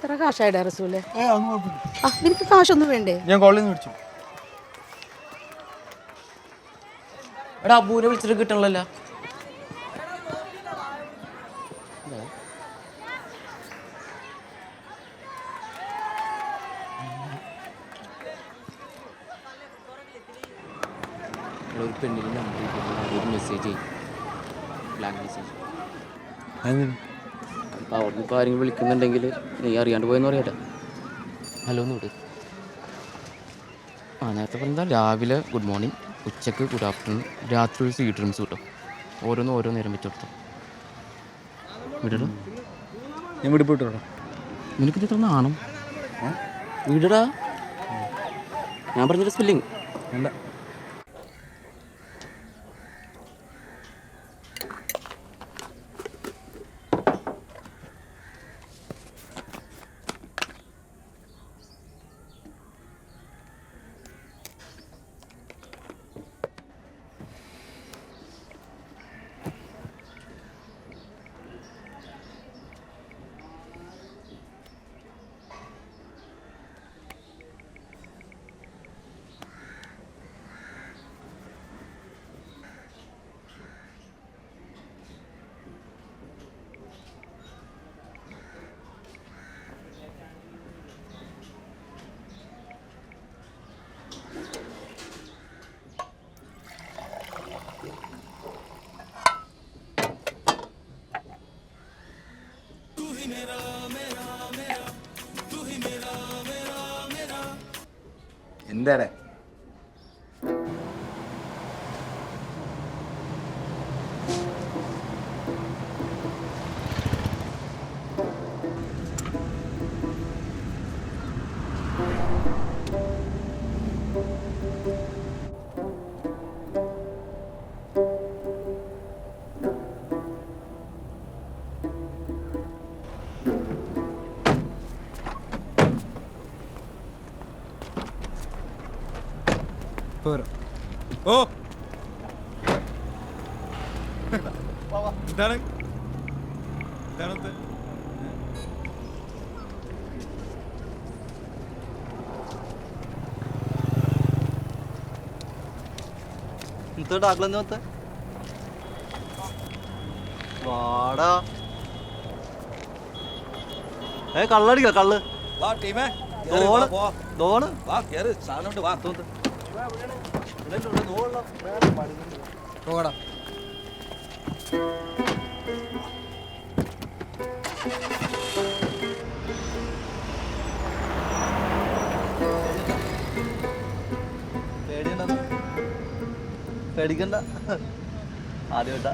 എത്ര കാശായിടാ റസൂലെ? നിനക്ക് കാശൊന്നും വേണ്ടേ? ഞാൻ കോളേജിൽ നിന്ന് വിളിച്ചു. എടാ അബൂനെ വിളിച്ചിട്ട് കിട്ടണല്ലോ. ഒരു പെണ്ണിന് നമ്പർ ഒരു മെസ്സേജ് ബ്ലാങ്ക് മെസ്സേജ്. അപ്പോൾ അവിടെ ഇപ്പോൾ ആരെങ്കിലും വിളിക്കുന്നുണ്ടെങ്കിൽ നീ അറിയാണ്ട് പോയെന്ന് പറയാട്ടോ. ഹലോ എന്ന് വിട്. നേരത്തെ പറഞ്ഞാൽ രാവിലെ ഗുഡ് മോർണിംഗ്, ഉച്ചക്ക് ഗുഡ് ആഫ്റ്റർനൂൺ, രാത്രി ഒരു സ്വീറ്റ് ഡ്രീംസ് കിട്ടും. ഓരോ നേരം വെച്ച് കൊടുത്തു വിടടാ. ഞാൻ വീട്ടിൽ പോയിട്ടോ. നിനക്ക് ഇത്ര നാണം വീടടാ. ഞാൻ പറഞ്ഞൊരു സ്പെല്ലിങ് വേണ്ട. എന്താടേ ഓ എന്താണ് ഡാക്കളെന്ന് വാടാ. കള്ളടിക്ക കള്ള് ദോണ് പോകടാ. പേടിക്കണ്ട, ആദ്യമായിട്ടാ.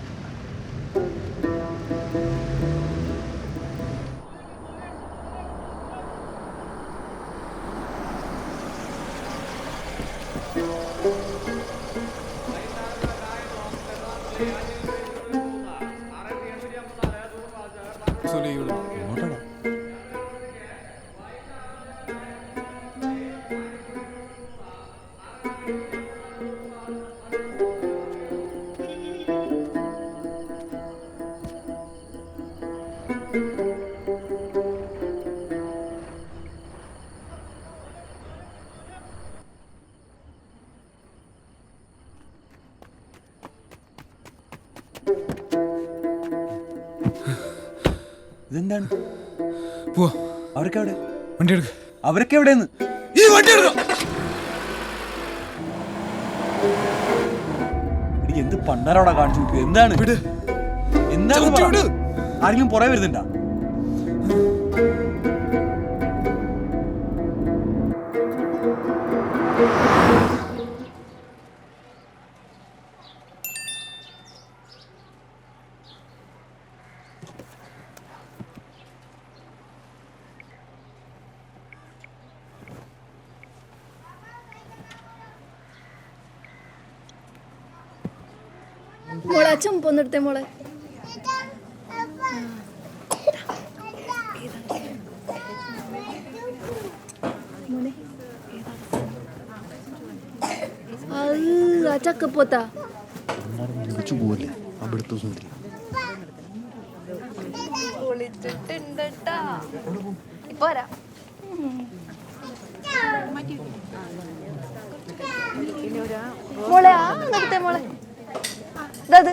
ഇതെന്താണ്? പോ. അവരൊക്കെ എവിടെ? വണ്ടി എടുക്ക. അവരൊക്കെ എവിടെയെന്ന്? ഈ വണ്ടി എടുക്ക. എനിക്ക് എന്ത് പണ്ടാരോടാ കാണിച്ചു നോക്കുക. എന്താണ് വിട്. എന്താണ്? ആരെങ്കിലും പുറകെ വരുന്നുണ്ടാ? മോളെ അച്ഛൻ പോന്നെടുത്തേ മോളെ. ചക്കപ്പോത്താ പോവല്ലേ അവിടുത്തെ ഇപ്പൊ വരാം. മോളെ നിർത്തേ മോളെ. ഇതത്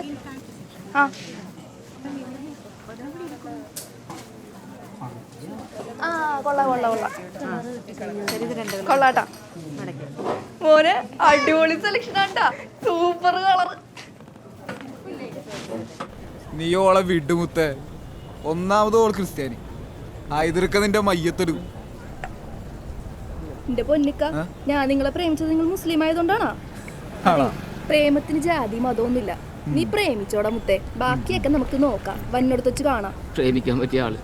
ആ കൊള്ളാം കൊള്ളാം കൊള്ളാം കൊള്ളാട്ടാ മോനെ. അടിപൊളി സെലക്ഷൻ ആട്ടാ. Super colour. നീ ഓളെ വിടുമുത്തേ. ഒന്നാമത് ഓൾ ക്രിസ്ത്യാനി ആയതിർക്ക നിന്റെ മയ്യത്തിടും. എന്റെ പൊന്നിക്ക, ഞാൻ നിങ്ങളെ പ്രേമിച്ചത് നിങ്ങൾ മുസ്ലിം ആയതുകൊണ്ടാണോ? പ്രേമത്തിന് ജാതി മതമൊന്നുമില്ല. നീ പ്രേമിച്ചോടാ മുത്തേ. ബാക്കിയൊക്കെ നമുക്ക് നോക്കാം, വന്നോടത്ത് വെച്ച് കാണാം. പ്രേമിക്കാൻ പറ്റിയ ആള്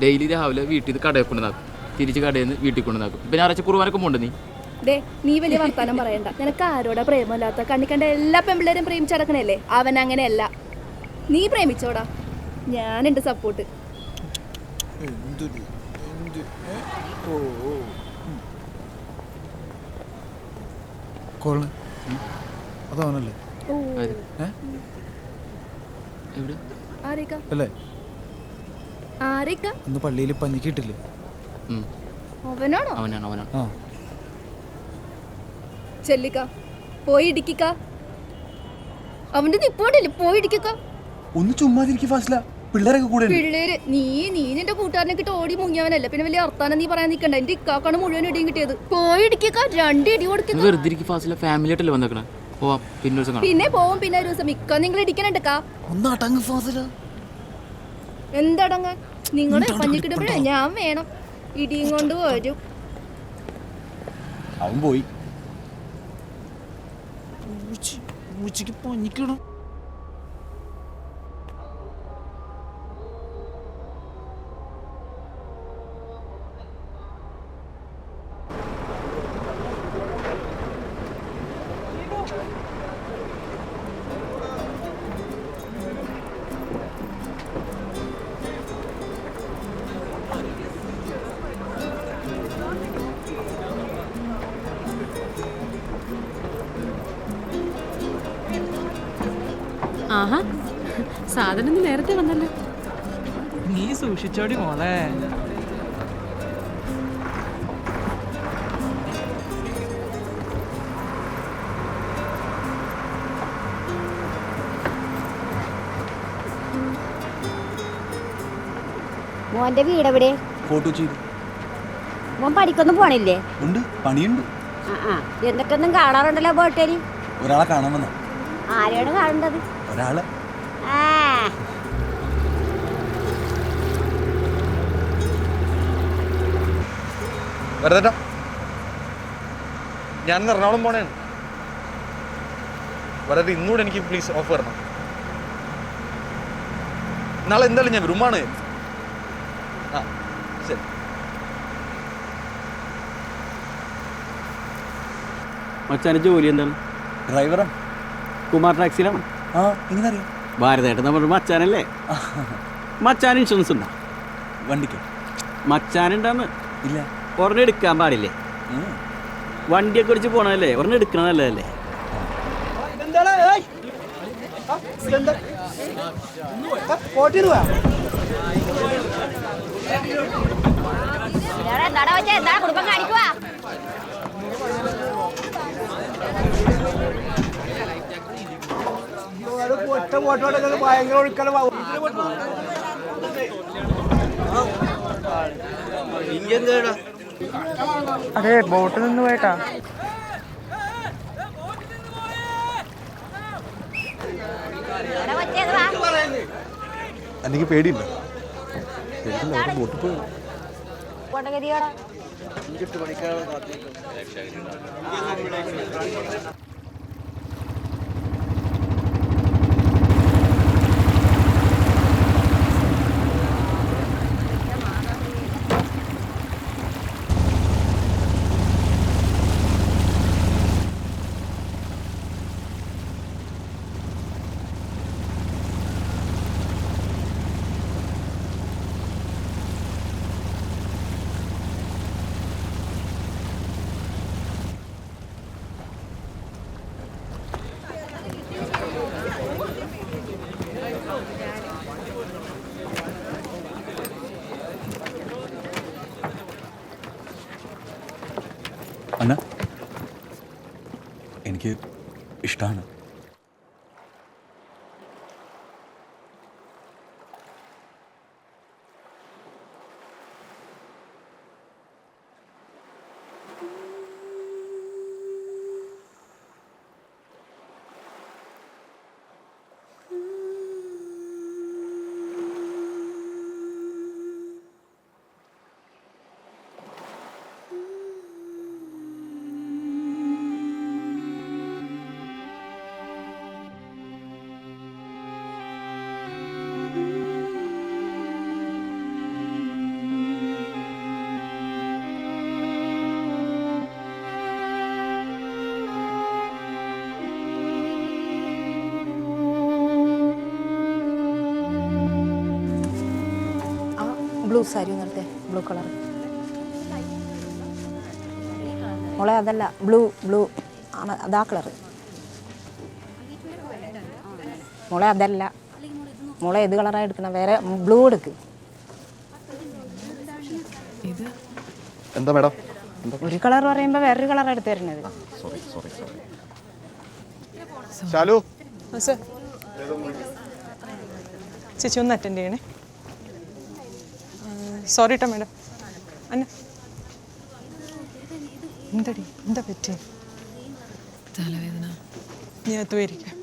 ഡെയിലി രാവിലെ വീട്ടിൽ നിന്ന് കടയിൽ കൊണ്ടുവന്നാക്കും, തിരിച്ച് കടയിൽ നിന്ന് വീട്ടിൽ കൊണ്ടുവന്നാക്കും. ഇപ്പം ഞായറാഴ്ച കുർബാനൊക്കെ പോണ്ട്. നീ വലിയ വർത്താനം പറയണ്ട. നിനക്ക് ആരോടാ പ്രേമല്ലാത്ത? കണ്ണി കണ്ട എല്ലാ പെമ്പിള്ളേരും പ്രേമിച്ചടക്കണല്ലേ? അവൻ അങ്ങനെയല്ല. നീ പ്രേമിച്ചോടാ, ഞാനുണ്ട് സപ്പോർട്ട്. അതവനല്ലേ അല്ലേ? അന്ന് പള്ളിയിൽ പഞ്ഞിക്കിട്ടില്ലേ? അവനാണോ? അവനാണ്. ചെല്ലിക്ക, പോയി ഇടിക്ക. അവന്റെ നിപ്പോണ്ടല്ലേ, പോയി ഇടിക്ക. ഒന്ന് ചുമ്മാതിരിക്കും ഫാസില. പിള്ളേരൊക്കെ കൂടെ പിള്ളേര് നീ നിന്റെ കൂട്ടുകാരനെ കിട്ടി ഓടി മുങ്ങിയവനല്ലേ. പിന്നെ വലിയ വർത്താനം നീ പറയാൻ നിൽക്കണ്ട. എന്റെ ഇക്കാക്കാണ് മുഴുവൻ ഇടിയും കിട്ടിയത്. പോയി ഇടിക്ക, 2 ഇടി കൊടുക്കുക. പിന്നെ പോവും. പിന്നെ ഒരു ദിവസം ഇക്ക നിങ്ങൾ ഇടിക്കണുണ്ടക്ക. എന്തടങ്ങ നിങ്ങള് പഞ്ഞിക്കിടുമ്പോഴേ ഞാൻ വേണം. ഇടിയും കൊണ്ട് വരും. അവൻ പോയി. പഞ്ഞിക്കിടണം. ആഹാ, സാധനം നേരത്തെ വന്നല്ലോ. നീ സൂക്ഷിച്ചോടി മോളെ. മോന്റെ വീട് എവിടെ? മോൻ പഠിക്കൊന്നും പോണില്ലേ? ഉണ്ട്, പണിയുണ്ട്. എന്തൊക്കെയൊന്നും കാണാറുണ്ടല്ലോ ബോട്ടേരി. ഒരാളെ കാണാൻ വന്ന. ആരെയാണ് കാണേണ്ടത്? ഒരാള്. വെറുതെ ഞാൻ എറണാകുളം പോണേണ്. വെറുതെ ഇന്നുകൂടെ എനിക്ക് പ്ലീസ് ഓഫ് തരണം. നാളെ എന്തായാലും ഞാൻ റൂമാണ്. ആ ശരി. മച്ചാൻ്റെ ജോലി എന്താണ്? ഡ്രൈവറാ. കുമാർ ടാക്സിയിലാണ്. ആ, എങ്ങനെ അറിയാം? ഭാരതേട്ടൻ നമ്മുടെ മച്ചാനല്ലേ? മച്ചാൻ ഇൻഷുറൻസ് ഉണ്ടോ വണ്ടിക്ക്? മച്ചാനുണ്ടാന്ന്. ഇല്ല. ഒരെണ്ണം എടുക്കാൻ പാടില്ലേ? വണ്ടിയൊക്കെ ഓടിച്ച് പോണതല്ലേ, ഒരെണ്ണം എടുക്കണ നല്ലതല്ലേ? കുടുംബം കാണിക്കുവാ. ഭയങ്കര ഒഴുക്കല. അതെ, ബോട്ടിൽ നിന്ന് പോയിട്ടാ. എനിക്ക് പേടിയില്ല. ബോട്ടിൽ പോയി. കൊണ്ടഗതിയോടാ എനിക്ക് ഇഷ്ടമാണ്. ബ്ലൂ സാരി നിർത്തേ, ബ്ലൂ കളർ. മോളെ അതല്ല, ബ്ലൂ ബ്ലൂ ആണ്, അതാ കളർ. മോളെ അതല്ല, മോളെ ഏത് കളറാണ് എടുക്കണം? വേറെ ബ്ലൂ എടുക്ക്. എന്താ മാഡം? ഒരു കളർ പറയുമ്പോൾ വേറൊരു കളറാണ് എടുത്ത് തരുന്നത്. ശാലു, ചേച്ചി ഒന്ന് അറ്റൻഡ് ചെയ്യണേ. സോറി കേട്ടോ മാഡം. അന്ന എന്തടി, എന്താ പറ്റി? തലവേദന. ഞാൻ എത്തുമായിരിക്കാം.